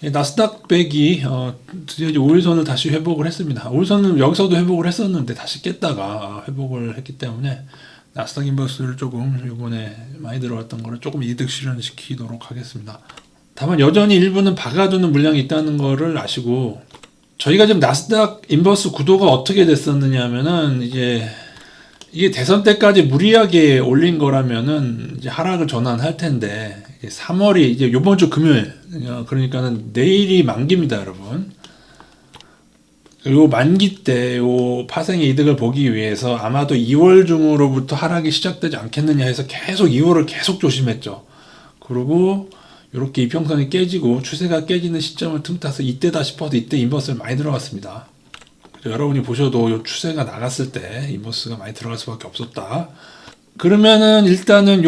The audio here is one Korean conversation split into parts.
나스닥 100이 드디어 이제 5일선을 다시 회복을 했습니다. 5일선은 여기서도 회복을 했었는데 다시 깼다가 회복을 했기 때문에 나스닥 인버스를 조금 이번에 많이 들어왔던 거를 조금 이득 실현시키도록 하겠습니다. 다만 여전히 일부는 박아두는 물량이 있다는 거를 아시고, 저희가 지금 나스닥 인버스 구도가 어떻게 됐었느냐 하면은, 이게 대선 때까지 무리하게 올린 거라면은 이제 하락을 전환할 텐데, 3월이 이제 요번 주 금요일, 그러니까는 내일이 만기입니다, 여러분. 요 만기 때 요 파생의 이득을 보기 위해서 아마도 2월 중으로부터 하락이 시작되지 않겠느냐 해서 계속 2월을 계속 조심했죠. 그리고 이렇게 이평선이 깨지고 추세가 깨지는 시점을 틈타서 이때다 싶어서 이때 인버스를 많이 들어갔습니다. 여러분이 보셔도 요 추세가 나갔을 때 인버스가 많이 들어갈 수밖에 없었다. 그러면은 일단은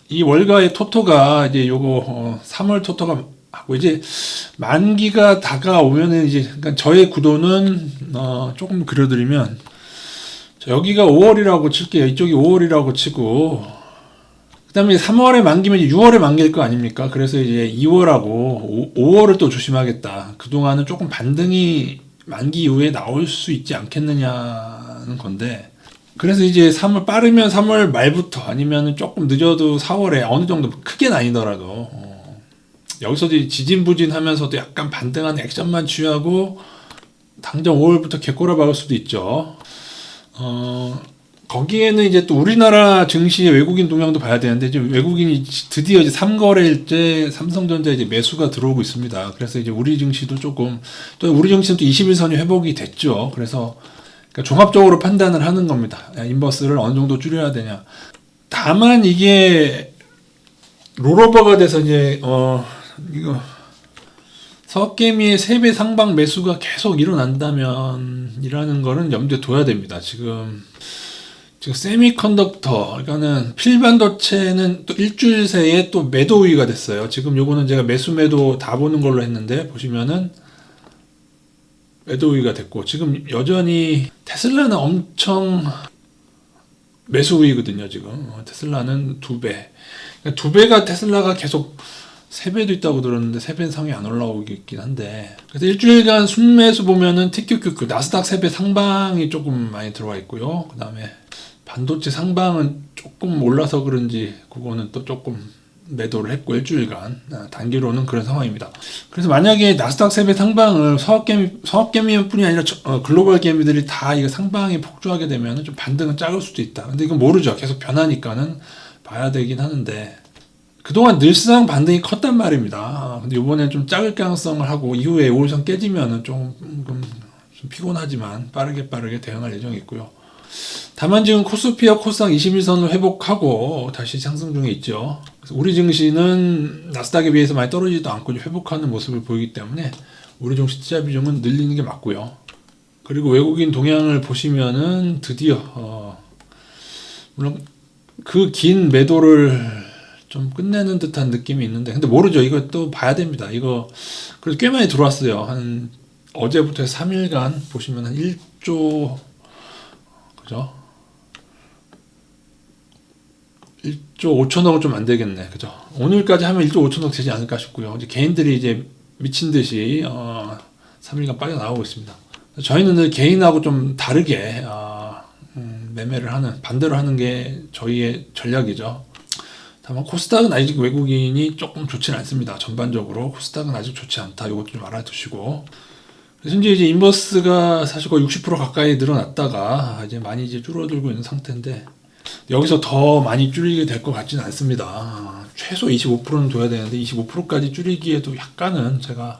이 월가의 토토가 이제 요거 3월 토토가 하고 이제 만기가 다가오면은 이제 그러니까 저의 구도는 조금 그려드리면, 여기가 5월이라고 칠게요. 이쪽이 5월이라고 치고, 그다음에 3월에 만기면 이제 6월에 만기일 거 아닙니까? 그래서 이제 2월하고 5월을 또 조심하겠다. 그동안은 조금 반등이 만기 이후에 나올 수 있지 않겠느냐는 건데, 그래서 이제 빠르면 3월 말부터 아니면 조금 늦어도 4월에 어느 정도 크게 아니더라도 여기서도 지진부진하면서도 약간 반등하는 액션만 취하고 당장 5월부터 개꼬라 박을 수도 있죠. 거기에는 이제 또 우리나라 증시의 외국인 동향도 봐야 되는데, 지금 외국인이 드디어 이제 3거래일째 삼성전자 이제 매수가 들어오고 있습니다. 그래서 이제 우리 증시도 조금, 또 우리 증시는 또 21선이 회복이 됐죠. 그래서 그러니까 종합적으로 판단을 하는 겁니다. 인버스를 어느 정도 줄여야 되냐. 다만 이게 롤오버가 돼서 이제 이거 서학개미의 3배 상방 매수가 계속 일어난다면 이라는 거는 염두에 둬야 됩니다. 지금 세미컨덕터, 그러니까는 필반도체는 또 일주일 새에 또 매도 우위가 됐어요. 지금 요거는 제가 매도 다 보는 걸로 했는데, 보시면은 매도 우위가 됐고, 지금 여전히 테슬라는 엄청 매수 우위거든요. 지금 테슬라는 2배, 그러니까 2배가 테슬라가 계속 3배도 있다고 들었는데 3배 상위 안 올라오긴 한데, 그래서 일주일간 순매수 보면은 TQQQ 나스닥 3배 상방이 조금 많이 들어와 있고요. 그 다음에 반도체 상방은 조금 올라서 그런지 그거는 또 조금 매도를 했고, 일주일간 단기로는 그런 상황입니다. 그래서 만약에 나스닥 3배 상방을 서학개미뿐이 아니라 글로벌 개미들이 다 이거 상방이 폭주하게 되면 좀 반등은 작을 수도 있다. 근데 이건 모르죠. 계속 변하니까는 봐야 되긴 하는데, 그동안 늘상 반등이 컸단 말입니다. 근데 이번엔 좀 작을 가능성을 하고, 이후에 5일선 깨지면은 좀 피곤하지만 빠르게 대응할 예정이 있고요. 다만 지금 코스피와 코스닥 21선을 회복하고 다시 상승 중에 있죠. 그래서 우리 증시는 나스닥에 비해서 많이 떨어지지도 않고 회복하는 모습을 보이기 때문에 우리 증시 투자 비중은 늘리는 게 맞고요. 그리고 외국인 동향을 보시면은 드디어 물론 그 긴 매도를 좀 끝내는 듯한 느낌이 있는데, 근데 모르죠. 이거 또 봐야 됩니다. 이거 그래도 꽤 많이 들어왔어요. 한 어제부터 해서 3일간 보시면 한 1조, 그죠? 1조 5천억은 좀 안 되겠네. 그죠? 오늘까지 하면 1조 5천억 되지 않을까 싶고요. 이제 개인들이 이제 미친 듯이 3일간 빠져나오고 있습니다. 저희는 늘 개인하고 좀 다르게 매매를 하는, 반대로 하는 게 저희의 전략이죠. 다만 코스닥은 아직 외국인이 조금 좋지 않습니다. 전반적으로 코스닥은 아직 좋지 않다. 이것 좀 알아두시고. 그래서 이제 인버스가 사실 거의 60% 가까이 늘어났다가 이제 많이 이제 줄어들고 있는 상태인데, 여기서 더 많이 줄이게 될 것 같지는 않습니다. 최소 25%는 둬야 되는데 25%까지 줄이기에도 약간은 제가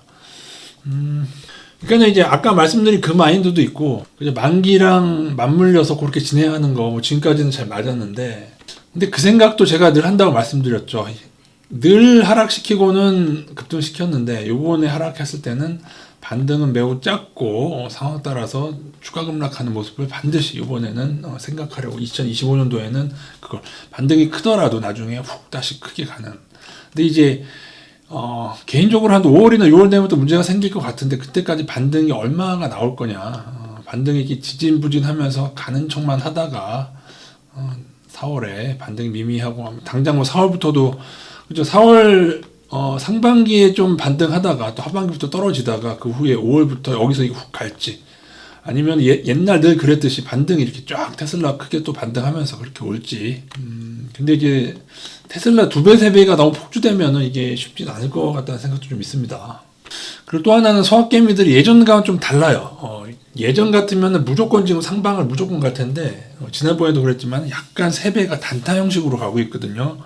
그러니까 이제 아까 말씀드린 그 마인드도 있고, 이제 만기랑 맞물려서 그렇게 진행하는 거 뭐 지금까지는 잘 맞았는데, 근데 그 생각도 제가 늘 한다고 말씀드렸죠. 늘 하락시키고는 급등시켰는데 요번에 하락했을 때는 반등은 매우 작고 상황 따라서 추가 급락하는 모습을 반드시 이번에는 생각하려고, 2025년도에는 그걸 반등이 크더라도 나중에 훅 다시 크게 가는. 근데 이제 개인적으로 한 5월이나 6월 되면 또 문제가 생길 것 같은데, 그때까지 반등이 얼마가 나올 거냐. 반등이 이렇게 지진부진하면서 가는 척만 하다가 4월에 반등이 미미하고, 당장 뭐 4월부터도, 그죠? 4월 상반기에 좀 반등하다가 또 하반기부터 떨어지다가 그 후에 5월부터 여기서 이거 훅 갈지, 아니면 옛날 늘 그랬듯이 반등이 이렇게 쫙 테슬라 크게 또 반등하면서 그렇게 올지. 근데 이제 테슬라 2배, 3배가 너무 폭주되면은 이게 쉽진 않을 것 같다는 생각도 좀 있습니다. 그리고 또 하나는 서학개미들이 예전과는 좀 달라요. 예전 같으면 무조건 지금 상방을 무조건 갈 텐데, 지난번에도 그랬지만 약간 3배가 단타 형식으로 가고 있거든요.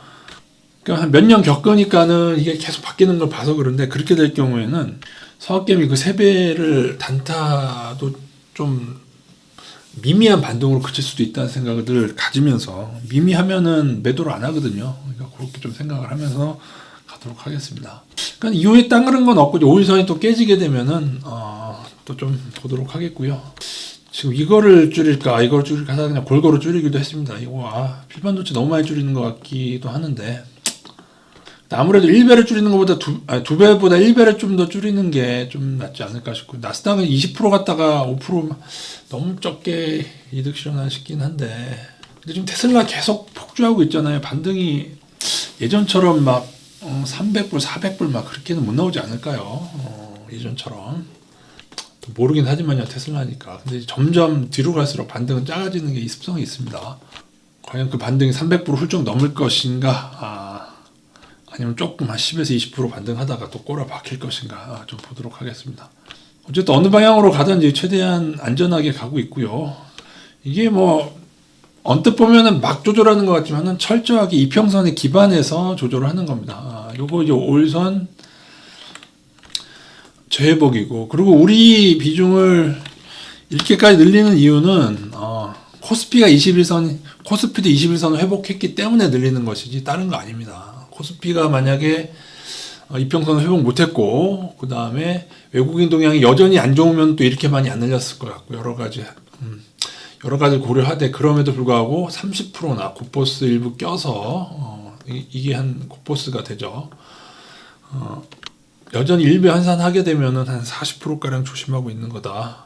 그러니까 한 몇 년 겪으니까는 이게 계속 바뀌는 걸 봐서 그런데, 그렇게 될 경우에는 서학개미 그 3배를 단타도 좀 미미한 반등으로 그칠 수도 있다는 생각을 늘 가지면서, 미미하면은 매도를 안 하거든요. 그러니까 그렇게 좀 생각을 하면서 가도록 하겠습니다. 그러니까 이후에 다른 건 없고 5일선이 또 깨지게 되면은 또 좀 보도록 하겠고요. 지금 이거를 줄일까 이걸 줄일까 하다 그냥 골고루 줄이기도 했습니다. 이거 필반도체 너무 많이 줄이는 것 같기도 하는데, 아무래도 1배를 줄이는 것보다 2배보다 1배를 좀 더 줄이는 게 좀 낫지 않을까 싶고, 나스닥은 20% 갔다가 5% 너무 적게 이득 실현하나 싶긴 한데, 근데 지금 테슬라 계속 폭주하고 있잖아요. 반등이 예전처럼 막 300불, 400불 막 그렇게는 못 나오지 않을까요? 예전처럼. 모르긴 하지만요, 테슬라니까. 근데 점점 뒤로 갈수록 반등은 작아지는 게 이 습성이 있습니다. 과연 그 반등이 300% 훌쩍 넘을 것인가, 아니면 조금 한 10에서 20% 반등하다가 또 꼬라 박힐 것인가, 좀 보도록 하겠습니다. 어쨌든 어느 방향으로 가든지 최대한 안전하게 가고 있고요. 이게 뭐 언뜻 보면은 막 조절하는 것 같지만은 철저하게 이평선에 기반해서 조절을 하는 겁니다. 요거 이제 5일선 재회복이고, 그리고 우리 비중을 이렇게까지 늘리는 이유는 코스피가 21선, 코스피도 21선을 회복했기 때문에 늘리는 것이지 다른 거 아닙니다. 코스피가 만약에 이평선을 회복 못했고, 그 다음에 외국인 동향이 여전히 안 좋으면 또 이렇게 많이 안 늘렸을 것 같고, 여러 가지 고려하되, 그럼에도 불구하고 30%나 곱보스 일부 껴서 이게 한 곱보스가 되죠. 여전히 일배 환산하게 되면은 한 40%가량 조심하고 있는 거다.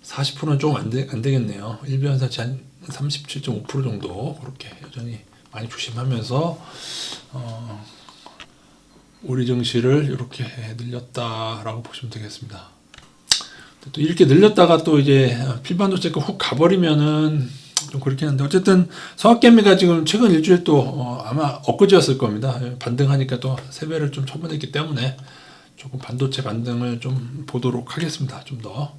40%는 조금 안 되겠네요. 일배 환산치 한 37.5% 정도 그렇게 여전히 많이 조심하면서 우리 증시를 이렇게 늘렸다라고 보시면 되겠습니다. 또 이렇게 늘렸다가 또 이제 필반도체가 훅 가버리면은 좀 그렇긴 한데, 어쨌든 서학개미가 지금 최근 일주일 또 아마 엊그제였을 겁니다. 반등하니까 또 3배를 좀 쳐보냈기 때문에 조금 반도체 반등을 좀 보도록 하겠습니다. 좀 더.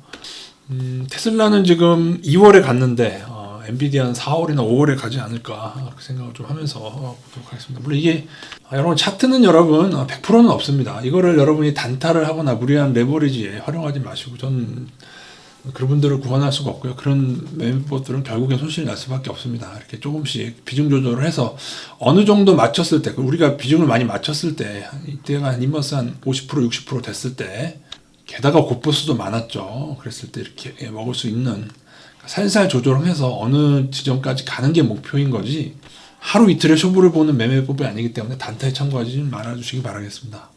테슬라는 지금 2월에 갔는데 엔비디아는 4월이나 5월에 가지 않을까 그 생각을 좀 하면서 보도록 하겠습니다. 물론 이게 여러분 차트는 여러분 100%는 없습니다. 이거를 여러분이 단타를 하거나 무리한 레버리지에 활용하지 마시고, 전 그분들을 구원할 수가 없고요. 그런 멤버들은 결국엔 손실이 날 수밖에 없습니다. 이렇게 조금씩 비중 조절을 해서 어느 정도 맞췄을 때, 우리가 비중을 많이 맞췄을 때, 이때가 한 인버스 한 50%, 60% 됐을 때, 게다가 곱보수도 많았죠. 그랬을 때 이렇게 먹을 수 있는, 살살 조절해서 어느 지점까지 가는 게 목표인 거지, 하루 이틀의 쇼부를 보는 매매법이 아니기 때문에 단타에 참고하지 말아주시기 바라겠습니다.